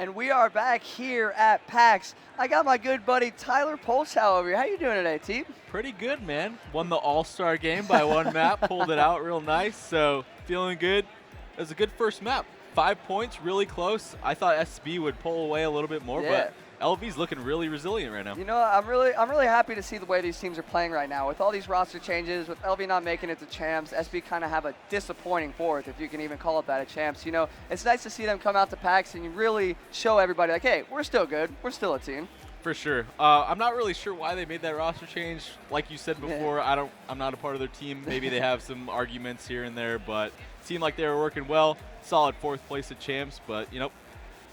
And we are back here at PAX. I got my good buddy Tyler Polchow over here. How you doing today, Team? Pretty good, man. Won the All-Star game by one map, pulled it out real nice, so feeling good. It was a good first map. 5 points, really close. I thought SB would pull away a little bit more, but LV's looking really resilient right now. You know, I'm really happy to see the way these teams are playing right now. With all these roster changes, with LV not making it to champs, SB kind of have a disappointing fourth, if you can even call it that, at champs. You know, it's nice to see them come out to PAX and you really show everybody, like, hey, we're still good. We're still a team. For sure. I'm not really sure why they made that roster change. Like you said before, I'm not a part of their team. Maybe they have some arguments here and there, but it seemed like they were working well. Solid 4th place at champs, but, you know,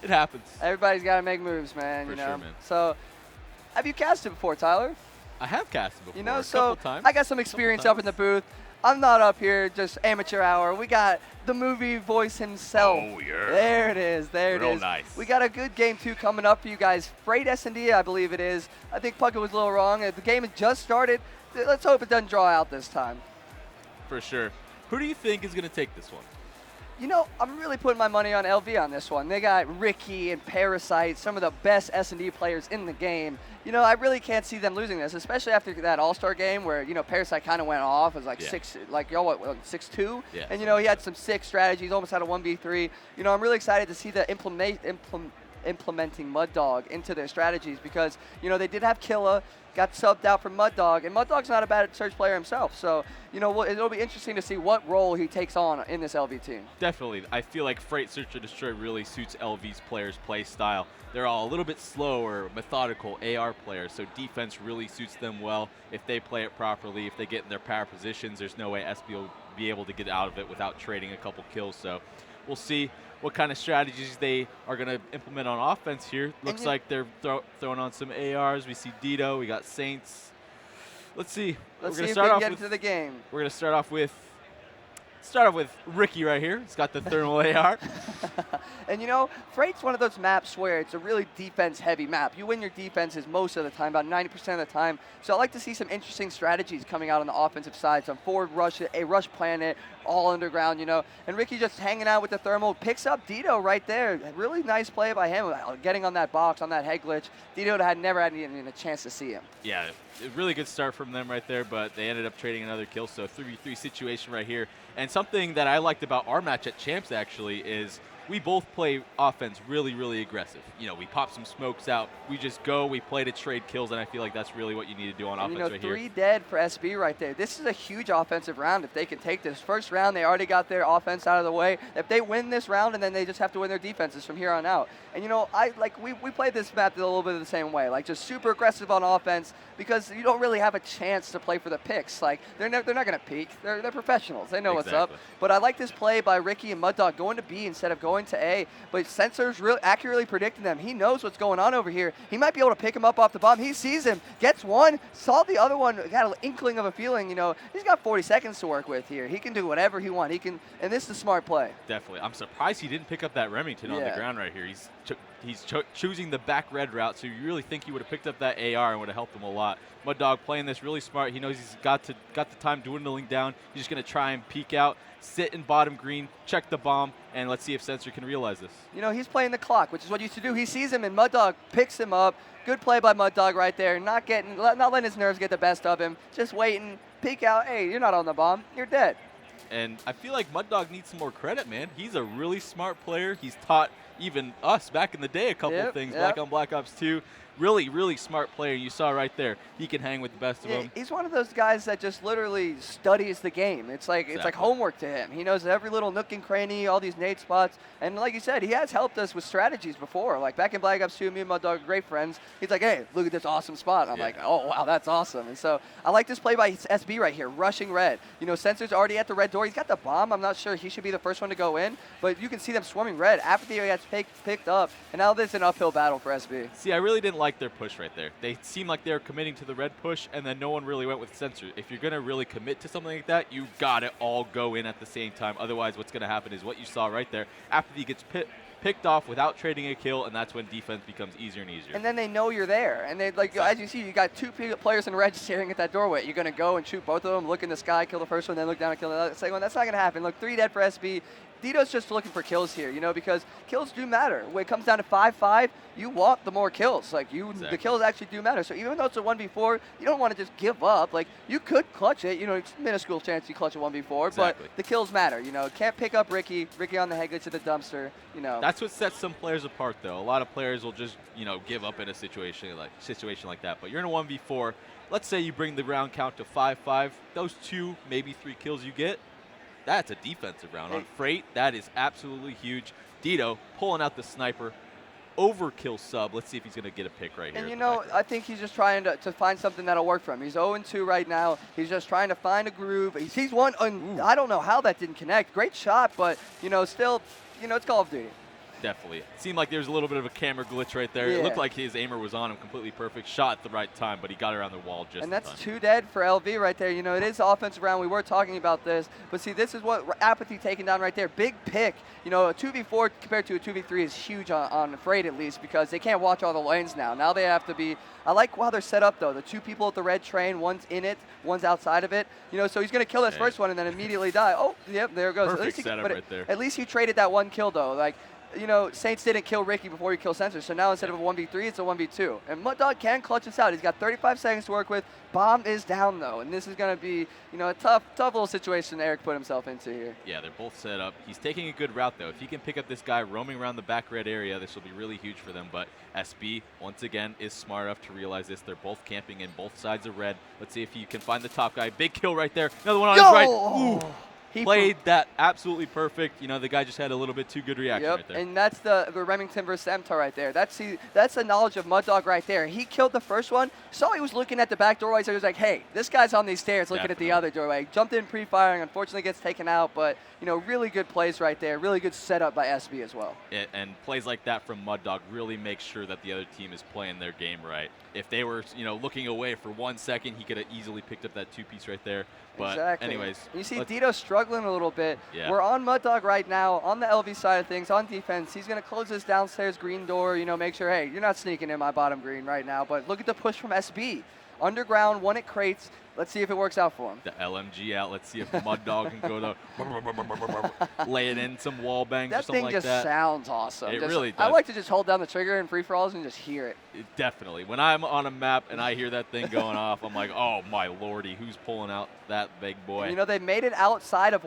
it happens. Everybody's got to make moves, man. For you know? sure, man. So, have you casted before, Tyler? I have casted before. You know, a so couple times. I got some experience up in the booth. I'm not up here just amateur hour. We got the movie voice himself. Oh, yeah. There it is. There it is. Real nice. We got a good game 2 coming up for you guys. Freight S&D, I believe it is. I think Puckett was a little wrong. The game has just started. Let's hope it doesn't draw out this time. For sure. Who do you think is going to take this one? You know, I'm really putting my money on LV on this one. They got Ricky and Parasite, some of the best S&D players in the game. You know, I really can't see them losing this, especially after that All-Star game where, you know, Parasite kind of went off. It was like 6-2? Yeah. And, you know, he had some sick strategies, almost had a 1v3. You know, I'm really excited to see the implementing Mud Dog into their strategies because, you know, they did have Killa, got subbed out from Mud Dog, and Mud Dog's not a bad search player himself. So, you know, it'll be interesting to see what role he takes on in this LV team. Definitely. I feel like Freight Search and Destroy really suits LV's players' play style. They're all a little bit slower, methodical AR players, so defense really suits them well. If they play it properly, if they get in their power positions, there's no way SB will be able to get out of it without trading a couple kills. So we'll see what kind of strategies they are going to implement on offense here. Looks like they're throwing on some ARs. We see Dito. We got Saints. Let's see. Let's see if we can get into the game. We're going to start off with Ricky right here. He's got the thermal AR. And, you know, Freight's one of those maps where it's a really defense-heavy map. You win your defenses most of the time, about 90% of the time. So I like to see some interesting strategies coming out on the offensive side. Some forward rush, a rush planet, all underground, you know. And Ricky just hanging out with the thermal, picks up Dito right there. Really nice play by him, getting on that box, on that head glitch. Dito had never had even a chance to see him. Yeah, a really good start from them right there, but they ended up trading another kill, so 3v3 situation right here. And something that I liked about our match at Champs, actually, is we both play offense really, really aggressive. You know, we pop some smokes out. We just go. We play to trade kills, and I feel like that's really what you need to do on offense right here. 3 dead for SB right there. This is a huge offensive round if they can take this. First round, they already got their offense out of the way. If they win this round, and then they just have to win their defenses from here on out. And, you know, we played this map a little bit of the same way, like just super aggressive on offense because you don't really have a chance to play for the picks. Like, they're not going to peek. They're professionals. They know what's up. But I like this play by Ricky and Mud Dog going to B instead of going to A. But Sensor's really accurately predicting them. He knows what's going on over here. He might be able to pick him up off the bomb. He sees him, gets one, saw the other one, got an inkling of a feeling, you know, he's got 40 seconds to work with here. He can do whatever he wants. And this is a smart play. Definitely. I'm surprised he didn't pick up that Remington on the ground right here. He's choosing the back red route, so you really think he would have picked up that AR and would have helped him a lot. Mud Dog playing this really smart. He knows he's got the time dwindling down. He's just going to try and peek out, sit in bottom green, check the bomb, and let's see if Sensor can realize this. You know, he's playing the clock, which is what he used to do. He sees him, and Mud Dog picks him up. Good play by Mud Dog right there. Not letting his nerves get the best of him. Just waiting, peek out. Hey, you're not on the bomb. You're dead. And I feel like Mud Dog needs some more credit, man. He's a really smart player. He's taught even us back in the day a couple of things, Black on Black Ops 2. Really, really smart player. You saw right there. He can hang with the best of them. He's one of those guys that just literally studies the game. It's like it's like homework to him. He knows every little nook and cranny, all these nade spots. And like you said, he has helped us with strategies before. Like back in Black Ops 2, me and Mud Dog are great friends. He's like, hey, look at this awesome spot. I'm like, oh, wow, that's awesome. And so I like this play by SB right here, rushing red. You know, Sensor's already at the red door. He's got the bomb. I'm not sure he should be the first one to go in. But you can see them swarming red after the area gets picked up. And now there's an uphill battle for SB. See, I really didn't like their push right there. They seemed like they were committing to the red push, and then no one really went with Sensor. If you're going to really commit to something like that, you got to all go in at the same time. Otherwise, what's going to happen is what you saw right there. After he gets picked off without trading a kill, and that's when defense becomes easier and easier. And then they know you're there. And they as you see, you got 2 players in red staring at that doorway. You're going to go and shoot both of them, look in the sky, kill the first one, then look down and kill the second one. That's not going to happen. Look, 3 dead for SB. Dito's just looking for kills here, you know, because kills do matter. When it comes down to 5-5, you want the more kills. Like, the kills actually do matter. So even though it's a 1v4, you don't want to just give up. Like, you could clutch it. You know, it's a minuscule chance you clutch a 1v4, but the kills matter. You know, can't pick up Ricky on the head to the dumpster, you know. That's what sets some players apart, though. A lot of players will just, you know, give up in a situation like that. But you're in a 1v4. Let's say you bring the round count to 5-5. Those 2, maybe 3 kills you get, that's a defensive round. On Freight, that is absolutely huge. Dito pulling out the sniper. Overkill sub. Let's see if he's going to get a pick right here. And, you know, I think he's just trying to find something that'll work for him. He's 0-2 right now. He's just trying to find a groove. He's one. I don't know how that didn't connect. Great shot, but, you know, still, you know, it's Call of Duty. Definitely. It seemed like there was a little bit of a camera glitch right there. Yeah. It looked like his aimer was on him completely perfect. Shot at the right time, but he got around the wall just in time. And that's 2 dead for LV right there. You know, it is offensive round. We were talking about this. But see, this is what Apathy taking down right there. Big pick. You know, a 2v4 compared to a 2v3 is huge on Freight at least, because they can't watch all the lanes now. Now they have to be. I like how they're set up, though. The 2 people at the red train, one's in it, one's outside of it. You know, so he's going to kill this first one and then immediately die. Oh, yep, there it goes. Perfect setup right there. At least he traded that 1 kill, though. Like, you know, Saints didn't kill Ricky before he killed Sensor, so now instead of a 1v3, it's a 1v2. And Muddog can clutch this out. He's got 35 seconds to work with. Bomb is down, though, and this is going to be, you know, a tough little situation Eric put himself into here. Yeah, they're both set up. He's taking a good route, though. If he can pick up this guy roaming around the back red area, this will be really huge for them. But SB, once again, is smart enough to realize this. They're both camping in both sides of red. Let's see if he can find the top guy. Big kill right there. Another one on his right. Ooh. He played that absolutely perfect. You know, the guy just had a little bit too good reaction right there. And that's the Remington versus MTAR right there. That's the knowledge of Muddog right there. He killed the first one, saw he was looking at the back doorway, so he was like, hey, this guy's on these stairs looking at the other doorway. Jumped in pre-firing, unfortunately gets taken out, but, you know, really good plays right there. Really good setup by SB as well. And plays like that from Muddog really make sure that the other team is playing their game right. If they were, you know, looking away for 1 second, he could have easily picked up that 2-piece right there. But anyways. You see Dito struggling a little bit. Yeah. We're on Muddog right now, on the LV side of things, on defense. He's going to close this downstairs green door, you know, make sure, hey, you're not sneaking in my bottom green right now. But look at the push from SB. Underground, 1 at crates. Let's see if it works out for him. The LMG out. Let's see if Muddog can go to lay it in some wall bangs or something like that. That thing just sounds awesome. It really does. I like to just hold down the trigger in free-for-alls and just hear it. Definitely. When I'm on a map and I hear that thing going off, I'm like, oh, my lordy, who's pulling out that big boy? And, you know, they made it outside of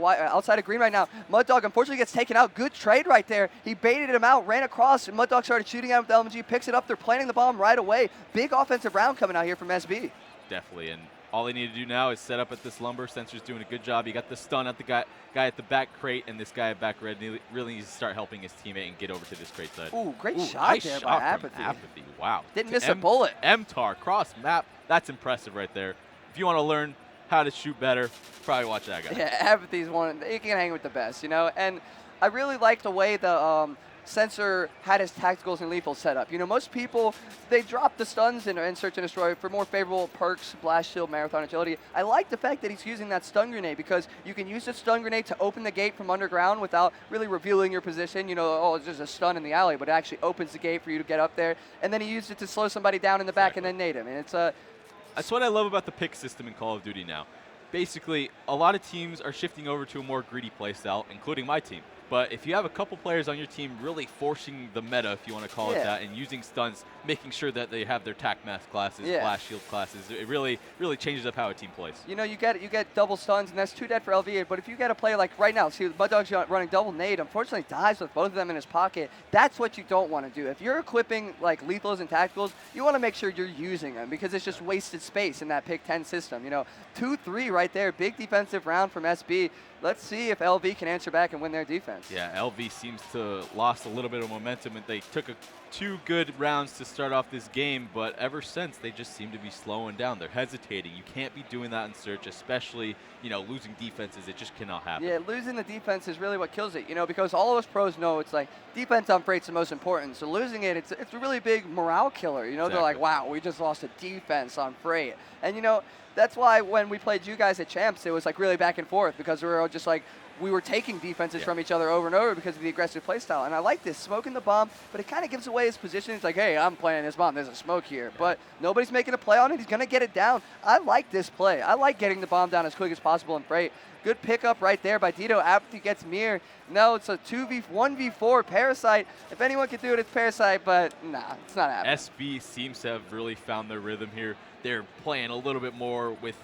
green right now. Muddog, unfortunately, gets taken out. Good trade right there. He baited him out, ran across, and Muddog started shooting at him with the LMG, picks it up. They're planting the bomb right away. Big offensive round coming out here from SB. Definitely. And all they need to do now is set up at this lumber. Sensor's doing a good job. You got the stun at the guy at the back crate, and this guy at back red really needs to start helping his teammate and get over to this crate side. Ooh, great shot nice there shot by Apathy. Apathy. Wow. Didn't miss a bullet. MTAR cross map. That's impressive right there. If you want to learn how to shoot better, probably watch that guy. Yeah, Apathy's one. He can hang with the best, you know. And I really like the way the Sensor had his tacticals and lethal set up. You know, most people, they drop the stuns in Search and Destroy for more favorable perks, blast shield, marathon agility. I like the fact that he's using that stun grenade, because you can use the stun grenade to open the gate from underground without really revealing your position. You know, oh, it's just a stun in the alley, but it actually opens the gate for you to get up there. And then he used it to slow somebody down in the back and then nade him. And it's that's what I love about the pick system in Call of Duty now. Basically, a lot of teams are shifting over to a more greedy playstyle, including my team. But if you have a couple players on your team really forcing the meta, if you want to call it that, and using stunts, making sure that they have their tac mask classes, blast shield classes, it really changes up how a team plays. You know, you get double stuns, and that's 2 dead for LV. But if you get a player like right now, see, Muddog's running double nade, unfortunately dies with both of them in his pocket. That's what you don't want to do. If you're equipping like lethals and tacticals, you want to make sure you're using them, because it's just wasted space in that pick 10 system. You know, 2-3 right there, big defensive round from SB. Let's see if LV can answer back and win their defense. Yeah, LV seems to lost a little bit of momentum, and they took 2 good rounds to start off this game, but ever since, they just seem to be slowing down. They're hesitating. You can't be doing that in Search, especially, you know, losing defenses. It just cannot happen. Yeah, losing the defense is really what kills it, you know, because all of us pros know it's like defense on Freight's the most important. So losing it, it's a really big morale killer. You know, They're like, wow, we just lost a defense on Freight. And, you know, that's why when we played you guys at Champs, it was like really back and forth, because we were just like, we were taking defenses from each other over and over because of the aggressive play style. And I like this, smoking the bomb, but it kind of gives away his position. It's like, hey, I'm playing this bomb. There's a smoke here. But nobody's making a play on it. He's going to get it down. I like this play. I like getting the bomb down as quick as possible in Freight. Good pickup right there by Dito after he gets Mir. No, it's a 1v4 Parasite. If anyone can do it, it's Parasite, but nah, it's not happening. SB seems to have really found their rhythm here. They're playing a little bit more with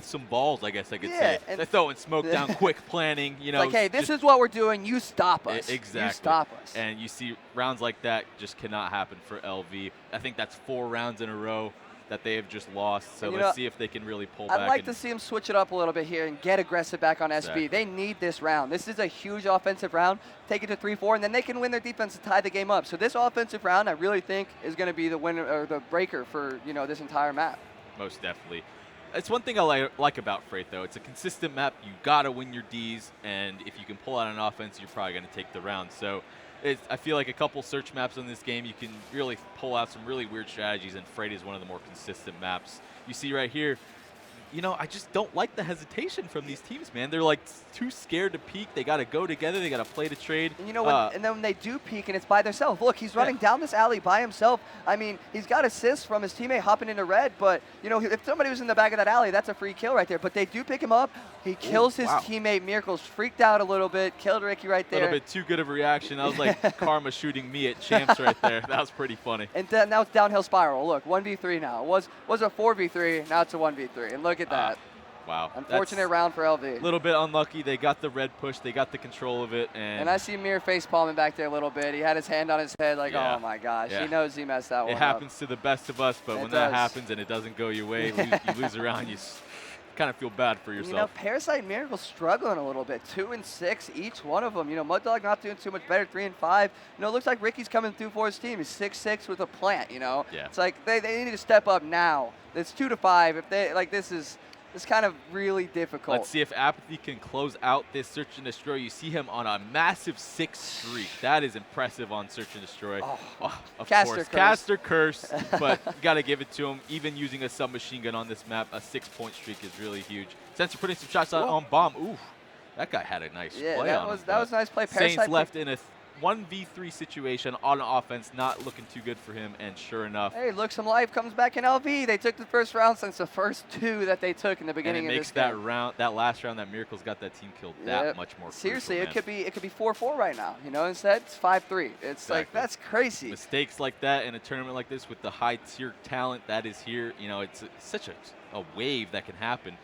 some balls, I guess I could say. They're throwing smoke down, quick planning. You know, like, hey, this is what we're doing. You stop us. Exactly. You stop us. And you see rounds like that just cannot happen for LV. I think that's 4 rounds in a row that they have just lost. So let's see if they can really pull back. I'd like to see them switch it up a little bit here and get aggressive back on SB. They need this round. This is a huge offensive round. Take it to 3-4, and then they can win their defense and tie the game up. So this offensive round, I really think, is going to be the winner or the breaker for this entire map. Most definitely. It's one thing I like about Freight, though. It's a consistent map. You got to win your Ds, and if you can pull out an offense, you're probably going to take the round. So I feel like a couple search maps in this game, you can really pull out some really weird strategies, and Freight is one of the more consistent maps. You see right here, I just don't like the hesitation from these teams, man. They're like too scared to peek. They got to go together. They got to play to trade. And and then when they do peek and it's by themselves, look, he's running down this alley by himself. I mean, he's got assists from his teammate hopping into red, but if somebody was in the back of that alley, that's a free kill right there. But they do pick him up. He kills his teammate. Miracle's freaked out a little bit, killed Ricky right there. A little bit too good of a reaction. That was like Karma shooting me at champs right there. That was pretty funny. And now it's downhill spiral. Look, 1v3 now. It was a 4v3, now it's a 1v3. And look at that. Wow. Unfortunate round for LV. A little bit unlucky. They got the red push. They got the control of it. And I see Mir face palming back there a little bit. He had his hand on his head like, oh my gosh. He knows he messed that one up. It happens to the best of us, but when that happens and it doesn't go your way, you lose a round, you kind of feel bad for yourself. Parasite and Miracle struggling a little bit. 2 and 6, each one of them. Mud Dog not doing too much better, 3 and 5. It looks like Ricky's coming through for his team. He's 6-6 with a plant, Yeah. It's like they need to step up now. It's 2-5. If they, this is kind of really difficult. Let's see if Apathy can close out this Search and Destroy. You see him on a massive 6 streak. That is impressive on Search and Destroy. Of course. Caster Curse, but you got to give it to him. Even using a submachine gun on this map, a 6-point streak is really huge. Sensor putting some shots on bomb. Ooh, that guy had a nice play on him. That was a nice play. Parasite Saints left in a 1v3 situation on offense, not looking too good for him, and sure enough. Hey, look, some life comes back in LV. They took the first round since the first 2 that they took in the beginning of this game. And it makes that last round that Miracle's got that team killed that much more Seriously, crucial, it could be 4-4 right now. Instead it's 5-3. It's like, that's crazy. Mistakes like that in a tournament like this with the high tier talent that is here, it's such a wave that can happen.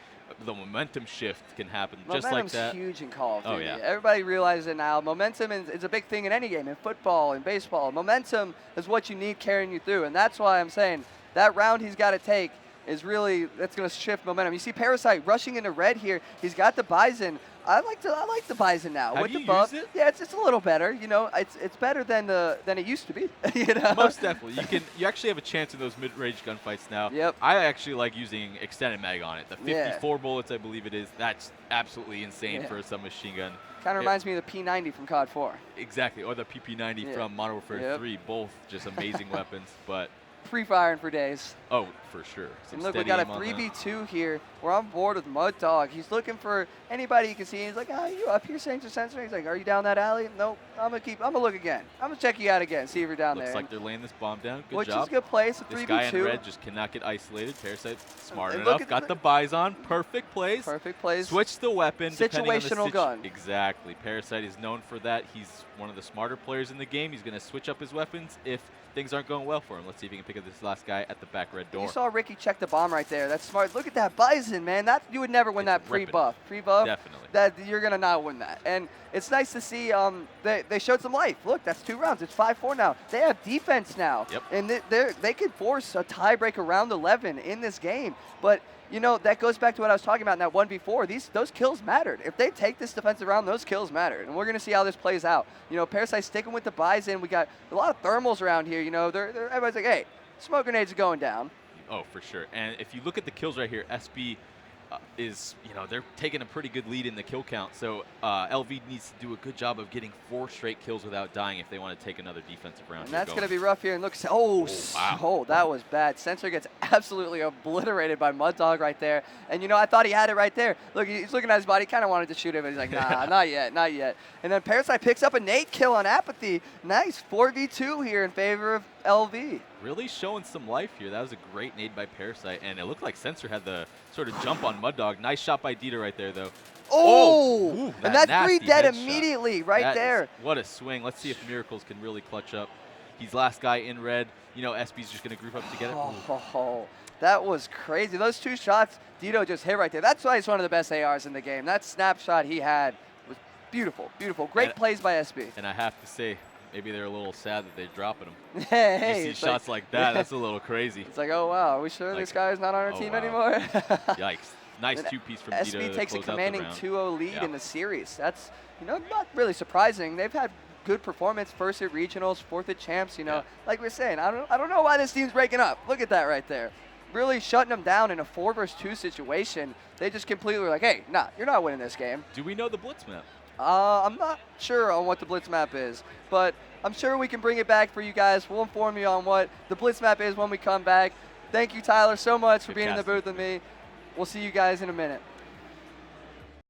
The momentum shift can happen just like that. Momentum's huge in Call of Duty. Oh, yeah. Everybody realizes it now. Momentum is a big thing in any game, in football, in baseball. Momentum is what you need carrying you through, and that's why I'm saying that round he's got to take is really, that's going to shift momentum. You see Parasite rushing into red here. He's got the Bison. I like the Bison now. Have with you the buff. used it? Yeah, it's a little better. It's better than it used to be. Most definitely. You actually have a chance in those mid-range gunfights now. Yep. I actually like using extended mag on it. The 54 bullets, I believe it is. That's absolutely insane for a submachine gun. Kind of reminds me of the P90 from CoD 4. Exactly, or the PP90 from Modern Warfare 3. Both just amazing weapons, but Free firing for days. Oh, for sure. And look, we got a 3v2 here. We're on board with Mud Dog. He's looking for anybody he can see. He's like, you up here, Sensor? He's like, are you down that alley? Nope. I'm gonna look again. I'm gonna check you out again, see if you're down there. Looks like they're laying this bomb down. Good job. Which is a good play. It's a 3v2. This guy in red just cannot get isolated. Parasite smart enough. Got the Bison. Perfect plays. Perfect plays. Switch the weapon. Situational gun. Exactly. Parasite is known for that. He's one of the smarter players in the game. He's gonna switch up his weapons if things aren't going well for him. Let's see if he can pick up this last guy at the back red door. You saw Ricky check the bomb right there. That's smart. Look at that Bison, man. You would never win that pre-buff. Pre-buff, definitely. That you're gonna not win that. And it's nice to see they showed some life. Look, that's 2 rounds. It's 5-4 now. They have defense now. Yep. And they can force a tiebreak around 11 in this game. But that goes back to what I was talking about in that 1v4. Those kills mattered. If they take this defensive round, those kills mattered. And we're going to see how this plays out. Parasite sticking with the Bison. We got a lot of thermals around here. Everybody's like, hey, smoke grenades are going down. Oh, for sure. And if you look at the kills right here, SB is, they're taking a pretty good lead in the kill count. So LV needs to do a good job of getting 4 straight kills without dying if they want to take another defensive round. And that's going to be rough here. And look, wow. Oh, that was bad. Sensor gets absolutely obliterated by Mud Dog right there. And, you know, I thought he had it right there. Look, he's looking at his body, kind of wanted to shoot him, but he's like, nah, not yet, not yet. And then Parasite picks up a nade kill on Apathy. Nice, 4v2 here in favor of LV. Really showing some life here. That was a great nade by Parasite, and it looked like Sensor had the sort of jump on Mud Dog. Nice shot by Dita right there, though. Oh! Ooh, And that's 3 dead headshot. immediately right there. What a swing. Let's see if Miracles can really clutch up. He's last guy in red. You know, SB's just going to group up to get it. Oh, that was crazy. Those 2 shots Dito just hit right there. That's why he's one of the best ARs in the game. That snapshot he had was beautiful, beautiful. Great plays by SB. And I have to say, maybe they're a little sad that they're dropping him. Hey, you see shots like that, that's a little crazy. It's like, oh, wow, are we sure this guy is not on our team anymore? Yikes. Nice 2-piece from Dito. SB takes a commanding 2-0 lead Yeah. in the series. That's, you know, not really surprising. They've had good performance, first at regionals, fourth at champs, you know. Yeah. Like we're saying, I don't know why this team's breaking up. Look at that right there. Really shutting them down in a 4 versus 2 situation. They just completely were like, hey, nah, you're not winning this game. Do we know the Blitz map? I'm not sure on what the Blitz map is, but I'm sure we can bring it back for you guys. We'll inform you on what the Blitz map is when we come back. Thank you, Tyler, so much for being in the booth with me. We'll see you guys in a minute.